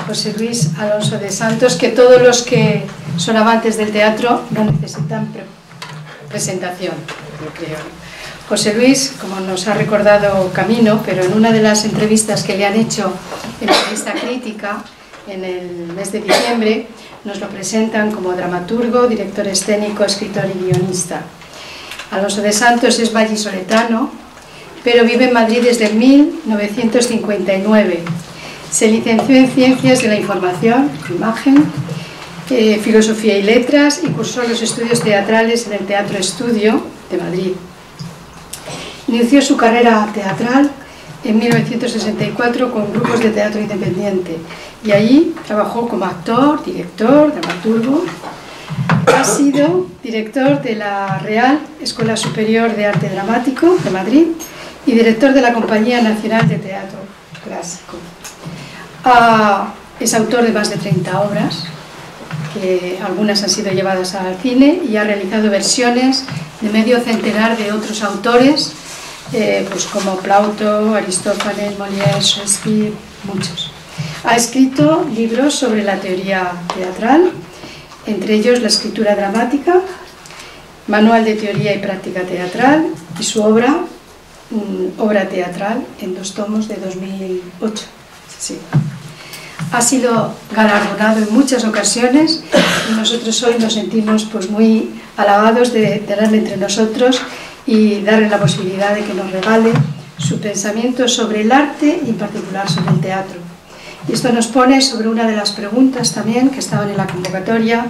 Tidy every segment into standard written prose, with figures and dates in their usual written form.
José Luis Alonso de Santos, que todos los que son amantes del teatro no necesitan presentación, yo creo. José Luis, como nos ha recordado Camino, pero en una de las entrevistas que le han hecho en la revista Crítica, en el mes de diciembre, nos lo presentan como dramaturgo, director escénico, escritor y guionista. Alonso de Santos es vallisoletano, pero vive en Madrid desde 1959. Se licenció en Ciencias de la Información, Imagen, Filosofía y Letras, y cursó los estudios teatrales en el Teatro Estudio de Madrid. Inició su carrera teatral en 1964 con grupos de teatro independiente, y allí trabajó como actor, director, dramaturgo. Ha sido director de la Real Escuela Superior de Arte Dramático de Madrid y director de la Compañía Nacional de Teatro Clásico. Es autor de más de 30 obras, que algunas han sido llevadas al cine, y ha realizado versiones de medio centenar de otros autores, pues como Plauto, Aristófanes, Molière, Shakespeare, muchos. Ha escrito libros sobre la teoría teatral, entre ellos La escritura dramática, Manual de teoría y práctica teatral, y su obra teatral en 2 tomos de 2008. Sí. Ha sido galardonado en muchas ocasiones y nosotros hoy nos sentimos pues muy alabados de tenerle entre nosotros y darle la posibilidad de que nos regale su pensamiento sobre el arte y en particular sobre el teatro. Y esto nos pone sobre una de las preguntas también que estaban en la convocatoria,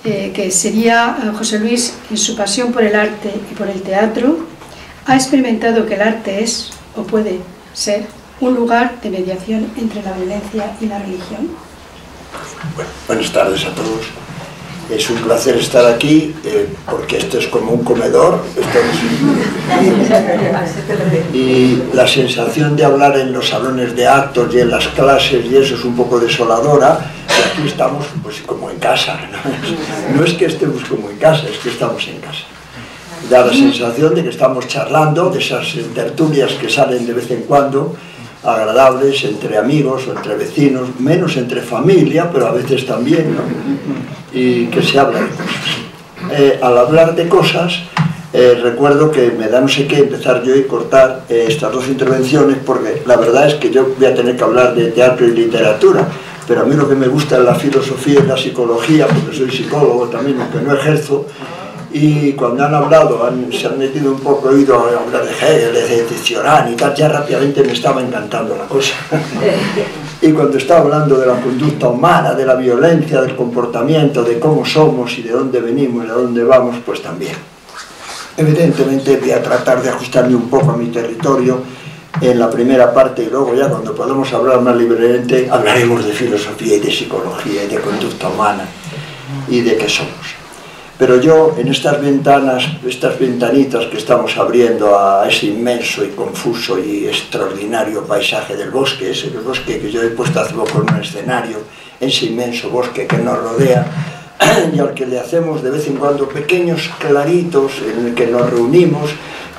que sería: José Luis, en su pasión por el arte y por el teatro, ¿ha experimentado que el arte es, o puede ser, un lugar de mediación entre la violencia y la religión? Bueno, buenas tardes a todos. Es un placer estar aquí, porque esto es como un comedor. Y la sensación de hablar en los salones de actos y en las clases y eso es un poco desoladora. Y aquí estamos pues como en casa, ¿no? No es que estemos como en casa, es que estamos en casa. Da la sensación de que estamos charlando, de esas tertulias que salen de vez en cuando, agradables entre amigos o entre vecinos, menos entre familia, pero a veces también, ¿no? Y que se habla de cosas. Al hablar de cosas, recuerdo que me da no sé qué empezar yo y cortar estas 2 intervenciones, porque la verdad es que yo voy a tener que hablar de teatro y literatura, pero a mí lo que me gusta es la filosofía y la psicología, porque soy psicólogo también, aunque no ejerzo. Y cuando han hablado, se han metido un poco oído a hablar de Hegel, de Cioran y tal, ya rápidamente me estaba encantando la cosa. Y cuando estaba hablando de la conducta humana, de la violencia, del comportamiento, de cómo somos y de dónde venimos y a dónde vamos, pues también. Evidentemente voy a tratar de ajustarme un poco a mi territorio en la primera parte, y luego ya cuando podamos hablar más libremente hablaremos de filosofía y de psicología y de conducta humana y de qué somos. Pero yo, en estas ventanas, estas ventanitas que estamos abriendo a ese inmenso y confuso y extraordinario paisaje del bosque, ese bosque que yo he puesto hace poco en un escenario, ese inmenso bosque que nos rodea, y al que le hacemos de vez en cuando pequeños claritos en el que nos reunimos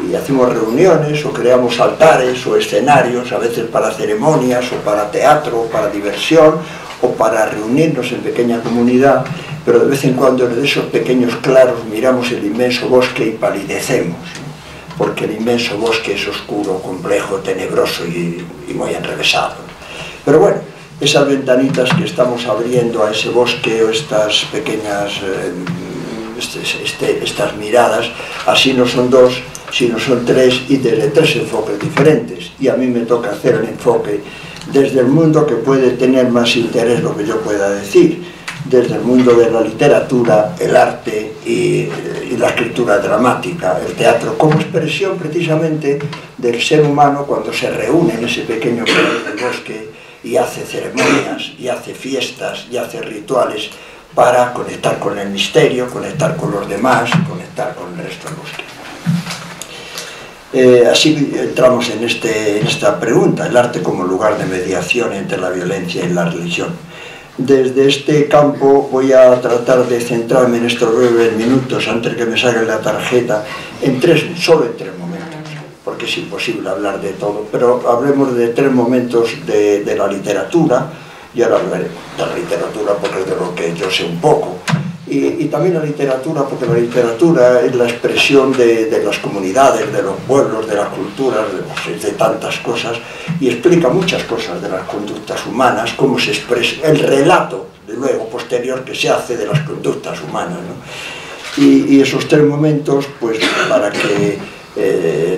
y hacemos reuniones o creamos altares o escenarios, a veces para ceremonias o para teatro o para diversión o para reunirnos en pequeña comunidad. Pero de vez en cuando en esos pequeños claros miramos el inmenso bosque y palidecemos, ¿no? Porque el inmenso bosque es oscuro, complejo, tenebroso y muy enrevesado. Pero bueno, esas ventanitas que estamos abriendo a ese bosque, o estas pequeñas estas miradas, así no son 2, sino son 3, y desde 3 enfoques diferentes. Y a mí me toca hacer el enfoque desde el mundo que puede tener más interés lo que yo pueda decir, desde el mundo de la literatura, el arte y la escritura dramática, el teatro, como expresión precisamente del ser humano cuando se reúne en ese pequeño claro del bosque y hace ceremonias, y hace fiestas, y hace rituales para conectar con el misterio, conectar con los demás, conectar con el resto del bosque. Así entramos en esta pregunta, el arte como lugar de mediación entre la violencia y la religión. Desde este campo voy a tratar de centrarme en estos breves minutos, antes que me saquen la tarjeta, solo en 3 momentos, porque es imposible hablar de todo, pero hablemos de 3 momentos de la literatura, y ahora hablaré de la literatura porque es de lo que yo sé un poco. Y también la literatura, porque la literatura es la expresión de las comunidades, de los pueblos, de las culturas, de tantas cosas, y explica muchas cosas de las conductas humanas, cómo se expresa, el relato, de luego, posterior que se hace de las conductas humanas, ¿no? Y esos tres momentos, pues, para que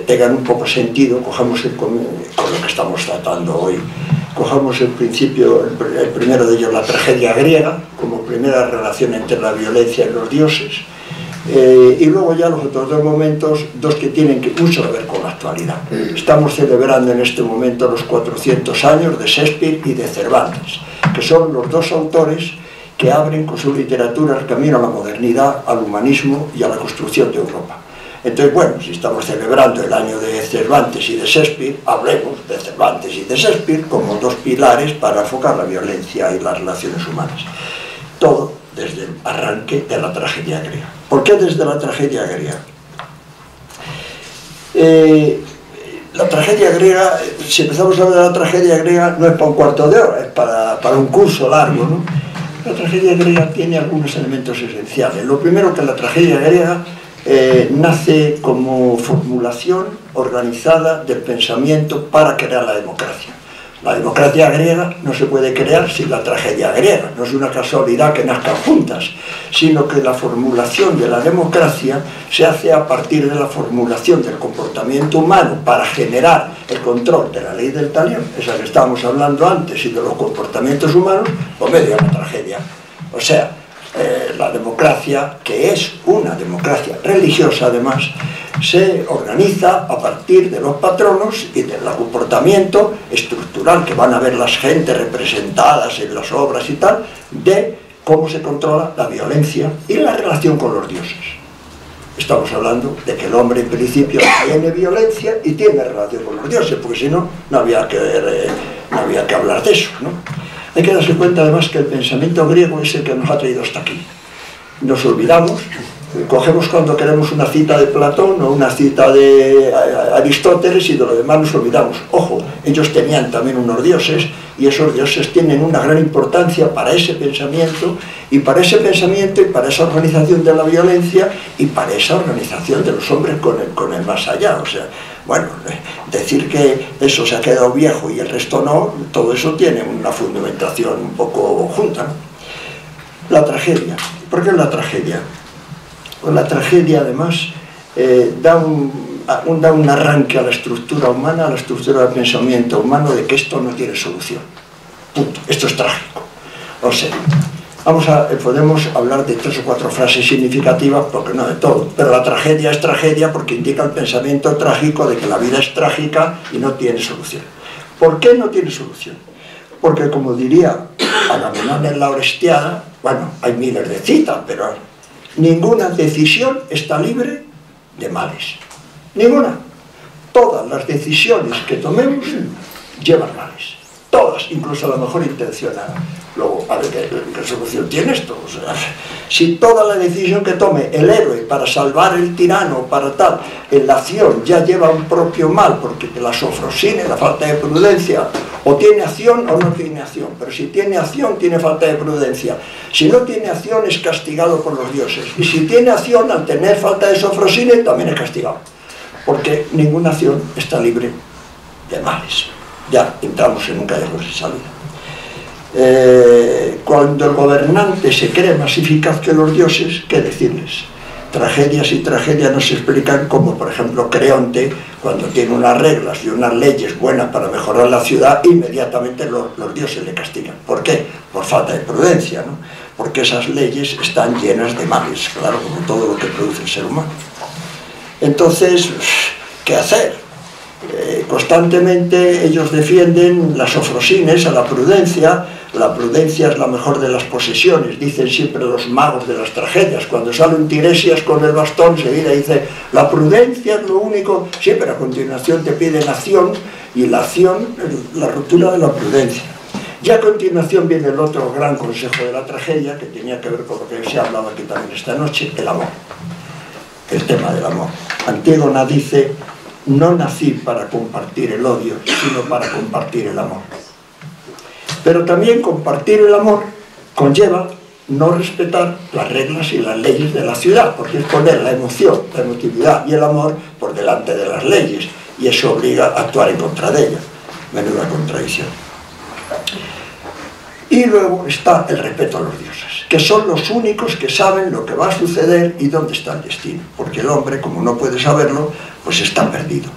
tengan un poco sentido, cojamos con lo que estamos tratando hoy. Cojamos el principio, el primero de ellos, la tragedia griega, como primera relación entre la violencia y los dioses, y luego ya los otros dos momentos, dos que tienen mucho que ver con la actualidad. Estamos celebrando en este momento los 400 años de Shakespeare y de Cervantes, que son los dos autores que abren con su literatura el camino a la modernidad, al humanismo y a la construcción de Europa. Entonces, bueno, si estamos celebrando el año de Cervantes y de Shakespeare, hablemos de Cervantes y de Shakespeare como dos pilares para enfocar la violencia y las relaciones humanas. Todo desde el arranque de la tragedia griega. ¿Por qué desde la tragedia griega? La tragedia griega, si empezamos a hablar de la tragedia griega, no es para un cuarto de hora, es para un curso largo, ¿no? La tragedia griega tiene algunos elementos esenciales. Lo primero, que la tragedia griega nace como formulación organizada del pensamiento para crear la democracia. La democracia griega no se puede crear sin la tragedia griega, no es una casualidad que nazcan juntas, sino que la formulación de la democracia se hace a partir de la formulación del comportamiento humano para generar el control de la ley del talión, esa que estábamos hablando antes, y de los comportamientos humanos, por medio de la tragedia. O sea, la democracia, que es una democracia religiosa además, se organiza a partir de los patronos y del comportamiento estructural que van a ver las gentes representadas en las obras y tal, de cómo se controla la violencia y la relación con los dioses. Estamos hablando de que el hombre en principio tiene violencia y tiene relación con los dioses, porque si no, no había que hablar de eso, ¿no? Hay que darse cuenta además que el pensamiento griego es el que nos ha traído hasta aquí. Nos olvidamos, cogemos cuando queremos una cita de Platón o una cita de Aristóteles y de lo demás nos olvidamos. Ojo, ellos tenían también unos dioses y esos dioses tienen una gran importancia para ese pensamiento y para esa organización de la violencia y para esa organización de los hombres con el más allá. O sea, bueno, decir que eso se ha quedado viejo y el resto no, todo eso tiene una fundamentación un poco junta, ¿no? La tragedia. ¿Por qué la tragedia? Pues la tragedia además da un arranque a la estructura humana, a la estructura del pensamiento humano, de que esto no tiene solución. Punto. Esto es trágico. O sea, podemos hablar de 3 o 4 frases significativas, porque no de todo, pero la tragedia es tragedia porque indica el pensamiento trágico de que la vida es trágica y no tiene solución. ¿Por qué no tiene solución? Porque, como diría Agamenón en la Orestiada, bueno, hay miles de citas, pero ninguna decisión está libre de males. Ninguna. Todas las decisiones que tomemos llevan males. Todas, incluso la mejor intencionada. Luego, a ver, ¿qué solución tiene esto? O sea, si toda la decisión que tome el héroe para salvar el tirano, para tal, en la acción ya lleva un propio mal, porque la sofrosine, la falta de prudencia, o tiene acción o no tiene acción, pero si tiene acción, tiene falta de prudencia. Si no tiene acción, es castigado por los dioses. Y si tiene acción, al tener falta de sofrosine, también es castigado. Porque ninguna acción está libre de males. Ya entramos en un callejón sin salida. Cuando el gobernante se cree más eficaz que los dioses, ¿qué decirles? Tragedias y tragedias nos explican como, por ejemplo, Creonte, cuando tiene unas reglas y unas leyes buenas para mejorar la ciudad, inmediatamente los dioses le castigan. ¿Por qué? Por falta de prudencia, ¿no? Porque esas leyes están llenas de males, claro, como todo lo que produce el ser humano. Entonces, ¿qué hacer? Constantemente ellos defienden las sofrosines a la prudencia. La prudencia es la mejor de las posesiones, dicen siempre los magos de las tragedias. Cuando sale un Tiresias con el bastón, se viene y dice, la prudencia es lo único, sí, pero a continuación te piden acción, y la acción es la ruptura de la prudencia. Ya a continuación viene el otro gran consejo de la tragedia, que tenía que ver con lo que se ha hablado aquí también esta noche, el amor. El tema del amor. Antígona dice, no nací para compartir el odio, sino para compartir el amor. Pero también compartir el amor conlleva no respetar las reglas y las leyes de la ciudad, porque es poner la emoción, la emotividad y el amor por delante de las leyes, y eso obliga a actuar en contra de ellas. Menuda contradicción. Y luego está el respeto a los dioses, que son los únicos que saben lo que va a suceder y dónde está el destino, porque el hombre, como no puede saberlo, pues está perdido.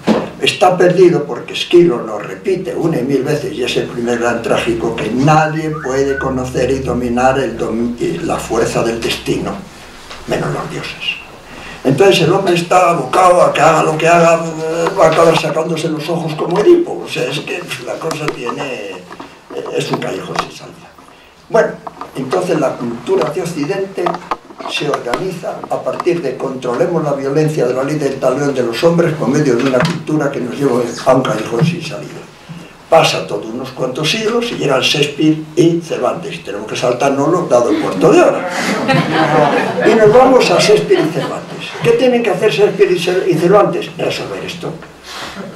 Está perdido porque Esquilo nos repite una y mil veces, y es el primer gran trágico, que nadie puede conocer y dominar la fuerza del destino, menos los dioses. Entonces el hombre está abocado a que haga lo que haga, va a acabar sacándose los ojos como Edipo. O sea, es que la cosa es un callejón sin salida. Bueno, entonces la cultura de Occidente se organiza a partir de controlemos la violencia de la ley del talión de los hombres por medio de una cultura que nos lleva a un callejón sin salida. Pasa todos unos cuantos siglos y llegan Shakespeare y Cervantes. Tenemos que saltárnoslo dado el cuarto de hora. Y nos vamos a Shakespeare y Cervantes. ¿Qué tienen que hacer Shakespeare y Cervantes? Resolver esto.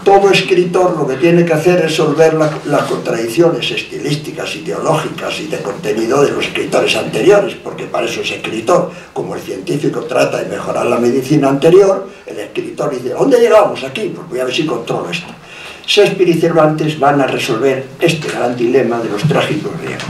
Todo escritor lo que tiene que hacer es resolver las contradicciones estilísticas, ideológicas y de contenido de los escritores anteriores, porque para eso es escritor. Como el científico trata de mejorar la medicina anterior, el escritor dice, ¿dónde llegamos aquí? Pues voy a ver si controlo esto. Shakespeare y Cervantes van a resolver este gran dilema de los trágicos griegos.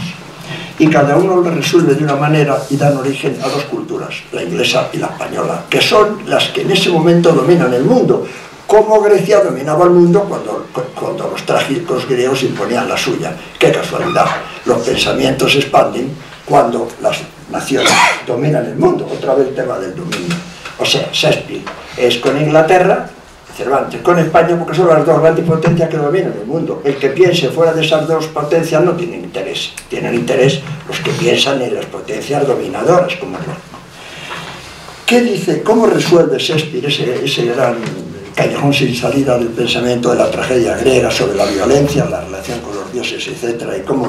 Y cada uno lo resuelve de una manera y dan origen a dos culturas, la inglesa y la española, que son las que en ese momento dominan el mundo, como Grecia dominaba el mundo cuando los trágicos griegos imponían la suya. ¡Qué casualidad! Los pensamientos se expanden cuando las naciones dominan el mundo. Otra vez el tema del dominio. O sea, Shakespeare es con Inglaterra, Cervantes con España, porque son las dos grandes potencias que dominan el mundo. El que piense fuera de esas dos potencias no tiene interés. Tienen interés los que piensan en las potencias dominadoras, como el otro. ¿Qué dice? ¿Cómo resuelve Shakespeare ese gran callejón sin salida del pensamiento de la tragedia griega sobre la violencia, la relación con los dioses, etcétera, y cómo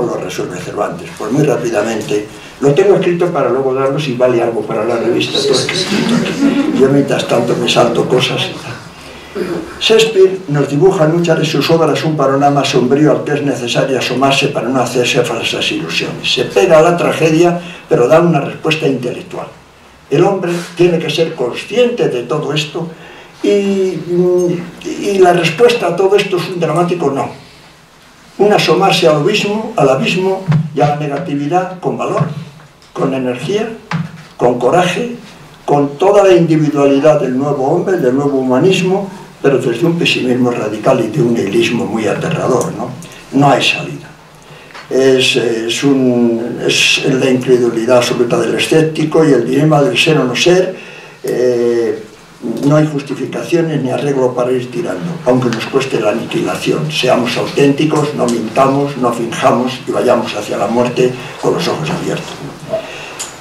lo resuelve Cervantes? Pues muy rápidamente, lo tengo escrito para luego darlo si vale algo para la revista, todo escrito aquí. Yo mientras tanto me salto cosas y tal. Shakespeare nos dibuja en muchas de sus obras un panorama sombrío al que es necesario asomarse para no hacerse falsas ilusiones. Se pega a la tragedia, pero da una respuesta intelectual. El hombre tiene que ser consciente de todo esto y la respuesta a todo esto es un dramático no. Un asomarse al abismo y a la negatividad con valor, con energía, con coraje, con toda la individualidad del nuevo hombre, del nuevo humanismo, pero desde un pesimismo radical y de un nihilismo muy aterrador, ¿no? No hay salida. Es la incredulidad absoluta del escéptico y el dilema del ser o no ser. No hay justificaciones ni arreglo para ir tirando, aunque nos cueste la aniquilación. Seamos auténticos, no mintamos, no finjamos y vayamos hacia la muerte con los ojos abiertos.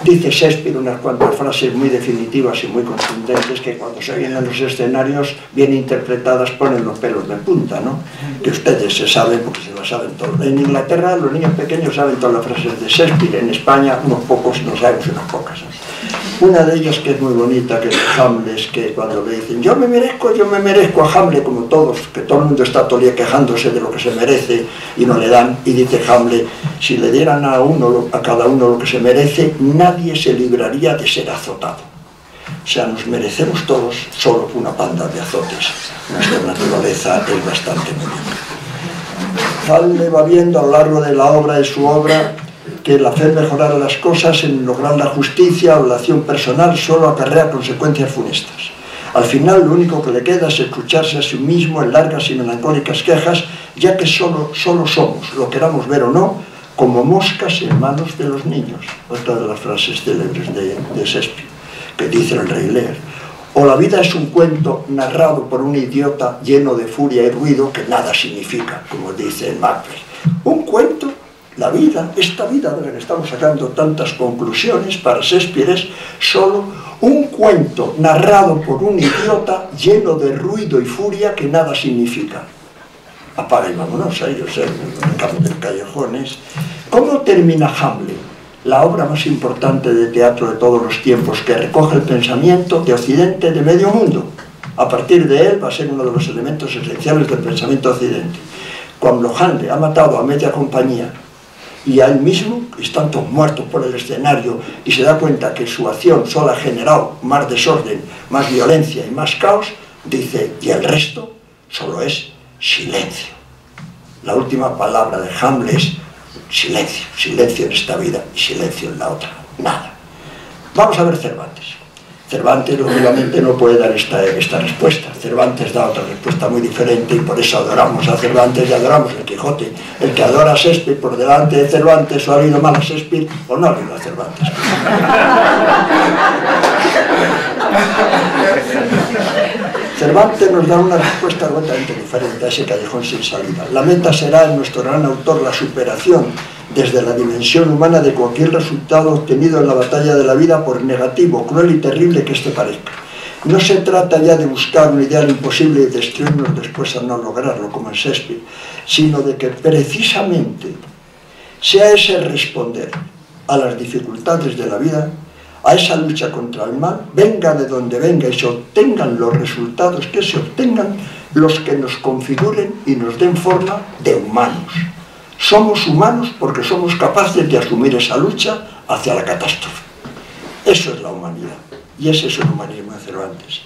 Dice Shakespeare unas cuantas frases muy definitivas y muy contundentes que cuando se vienen los escenarios bien interpretadas ponen los pelos de punta, ¿no? Que ustedes se saben porque se las saben todos. En Inglaterra los niños pequeños saben todas las frases de Shakespeare, en España unos pocos no sabemos unas pocas. Una de ellas que es muy bonita, que es de Hamlet, que cuando le dicen yo me merezco a Hamlet, como todos, que todo el mundo está todo el día quejándose de lo que se merece y no le dan, y dice Hamlet, si le dieran a cada uno lo que se merece, nadie se libraría de ser azotado. O sea, nos merecemos todos solo una panda de azotes. Nuestra naturaleza es bastante muy bien. Hamlet va viendo a lo largo de la obra, de su obra, que el hacer mejorar las cosas, en lograr la justicia o la acción personal, solo acarrea consecuencias funestas. Al final lo único que le queda es escucharse a sí mismo en largas y melancólicas quejas, ya que solo somos, lo queramos ver o no, como moscas en manos de los niños. Otra de las frases célebres de Shakespeare, que dice el Rey Lear. O la vida es un cuento narrado por un idiota lleno de furia y ruido que nada significa, como dice en Macbeth. Un cuento. La vida, esta vida de la que estamos sacando tantas conclusiones, para Shakespeare es solo un cuento narrado por un idiota lleno de ruido y furia que nada significa. Apaga y vámonos, ahí, o sea, en cambio del callejón es. ¿Cómo termina Hamlet? La obra más importante de teatro de todos los tiempos, que recoge el pensamiento de Occidente, de medio mundo. A partir de él va a ser uno de los elementos esenciales del pensamiento occidente. Cuando Hamlet ha matado a media compañía y a él mismo, están todos muertos por el escenario, y se da cuenta que su acción solo ha generado más desorden, más violencia y más caos, dice, y el resto solo es silencio. La última palabra de Hamlet es silencio, silencio en esta vida y silencio en la otra, nada. Vamos a ver Cervantes. Cervantes, lógicamente, no puede dar esta respuesta. Cervantes da otra respuesta muy diferente y por eso adoramos a Cervantes y adoramos al Quijote. El que adora a Shakespeare por delante de Cervantes, o ha leído mal a Shakespeare o no ha leído a Cervantes. Cervantes nos da una respuesta completamente diferente a ese callejón sin salida. La meta será en nuestro gran autor la superación desde la dimensión humana de cualquier resultado obtenido en la batalla de la vida, por negativo, cruel y terrible que éste parezca. No se trata ya de buscar un ideal imposible y destruirnos después a no lograrlo, como en Shakespeare, sino de que precisamente sea ese responder a las dificultades de la vida, a esa lucha contra el mal, venga de donde venga y se obtengan los resultados que se obtengan, los que nos configuren y nos den forma de humanos. Somos humanos porque somos capaces de asumir esa lucha hacia la catástrofe. Eso es la humanidad, y ese es el humanismo de Cervantes.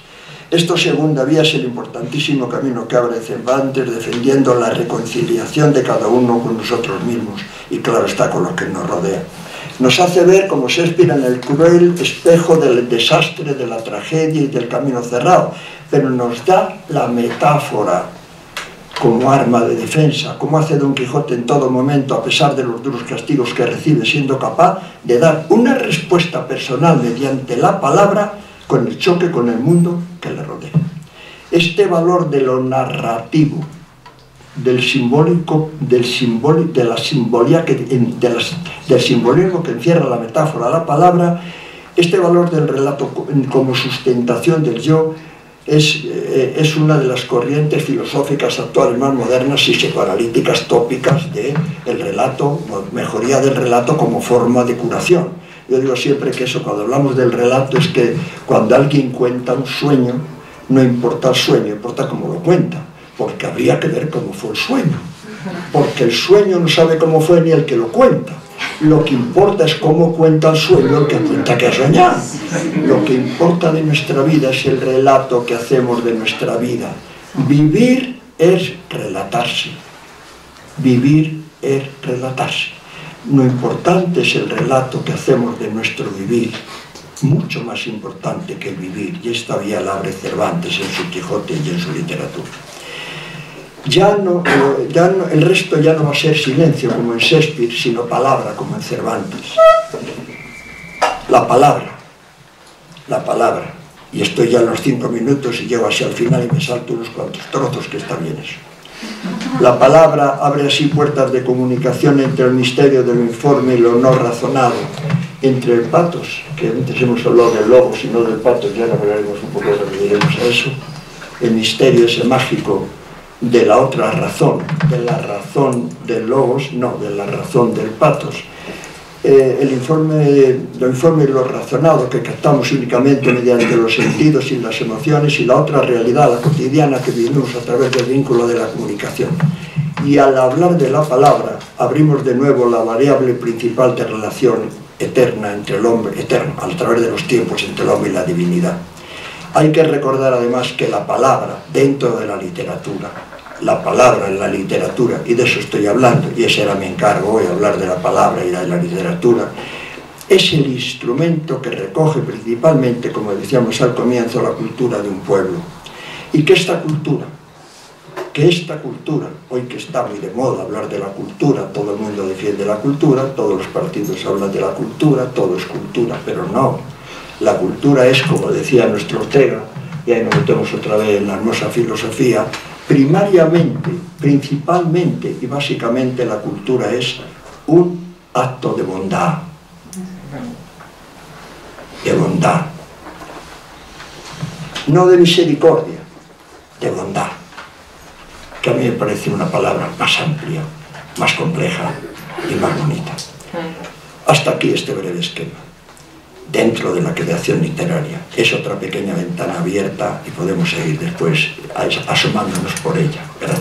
Esto, segunda vía, es el importantísimo camino que abre Cervantes, defendiendo la reconciliación de cada uno con nosotros mismos, y claro está, con los que nos rodean. Nos hace ver como Shakespeare en el cruel espejo del desastre, de la tragedia y del camino cerrado, pero nos da la metáfora como arma de defensa, como hace Don Quijote en todo momento, a pesar de los duros castigos que recibe, siendo capaz de dar una respuesta personal mediante la palabra con el choque con el mundo que le rodea. Este valor de lo narrativo, del simbólico, del simbolismo que encierra la metáfora, la palabra, este valor del relato como sustentación del yo, es una de las corrientes filosóficas actuales más modernas y psicoanalíticas tópicas del relato, mejoría del relato como forma de curación. Yo digo siempre que eso, cuando hablamos del relato, es que cuando alguien cuenta un sueño, no importa el sueño, importa cómo lo cuenta, porque habría que ver cómo fue el sueño, porque el sueño no sabe cómo fue ni el que lo cuenta. Lo que importa es cómo cuenta el sueño el que cuenta que ha soñado. Lo que importa de nuestra vida es el relato que hacemos de nuestra vida. Vivir es relatarse. Vivir es relatarse. Lo importante es el relato que hacemos de nuestro vivir, mucho más importante que el vivir, y esta vía la abre Cervantes en su Quijote y en su literatura. El resto ya no va a ser silencio como en Shakespeare, sino palabra como en Cervantes. La palabra, y estoy ya en los 5 minutos y llego hacia el final y me salto unos cuantos trozos, que está bien eso. La palabra abre así puertas de comunicación entre el misterio de lo informe y lo no razonado, entre el patos, que antes hemos hablado del logos y no del patos, ya hablaremos un poco, referiremos a eso, el misterio ese mágico de la otra razón, de la razón del logos, no, de la razón del patos. Lo informe y lo razonado que captamos únicamente mediante los sentidos y las emociones, y la otra realidad, la cotidiana, que vivimos a través del vínculo de la comunicación. Y al hablar de la palabra, abrimos de nuevo la variable principal de relación eterna entre el hombre, eterno, a través de los tiempos entre el hombre y la divinidad. Hay que recordar además que la palabra dentro de la literatura, la palabra en la literatura, y de eso estoy hablando, y ese era mi encargo hoy, hablar de la palabra y de la literatura, es el instrumento que recoge principalmente, como decíamos al comienzo, la cultura de un pueblo. Y que esta cultura, hoy que está muy de moda hablar de la cultura, todo el mundo defiende la cultura, todos los partidos hablan de la cultura, todo es cultura, pero no. La cultura es, como decía nuestro Ortega, y ahí nos metemos otra vez en la hermosa filosofía, primariamente, principalmente y básicamente la cultura es un acto de bondad. De bondad. No de misericordia, de bondad. Que a mí me parece una palabra más amplia, más compleja y más bonita. Hasta aquí este breve esquema. Dentro de la creación literaria. Es otra pequeña ventana abierta y podemos seguir después asomándonos por ella. Gracias.